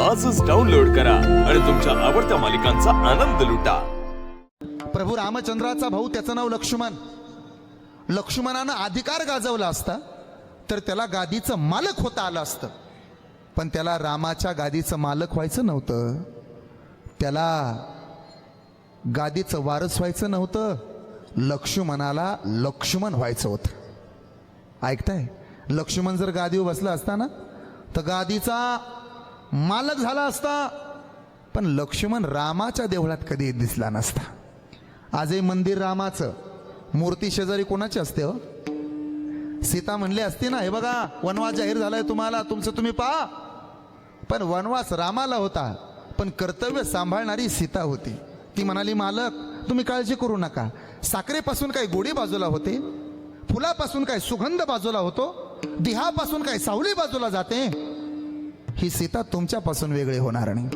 आजच डाउनलोड करा आणि तुमच्या आवडत्या मालिकांचा आनंद लुटा। प्रभू रामचंद्राचा भाऊ त्याचं नाव लक्ष्मण। लक्ष्मणानं अधिकार गाजवला असता तर त्याला गादीचं मालक होता आलं असतं, पण त्याला रामाच्या गादीचं मालक व्हायचं नव्हतं, त्याला गादीचं वारस व्हायचं नव्हतं, लक्ष्मणाला लक्ष्मण व्हायचं होतं। ऐकताय? लक्ष्मण जर गादीवर बसला असता ना तर गादीचा मालक झाला असता, पण लक्ष्मण रामाच्या देवळात कधी दिसला नसता। आजही मंदिर रामाचं, मूर्ती शेजारी कोणाची असते हो? सीता म्हणली असती ना, हे बघा वनवास जाहीर झालाय तुम्हाला, तुमचं तुम्ही पहा। पण वनवास रामाला होता, पण कर्तव्य सांभाळणारी सीता होती। ती म्हणाली, मालक तुम्ही काळजी करू नका, साखरेपासून काही गोडी बाजूला होते, फुलापासून काही सुगंध बाजूला होतो, दिहापासून काही सावली बाजूला जाते, ही सीता तुमच्यापासून वेगळी होणार नाही।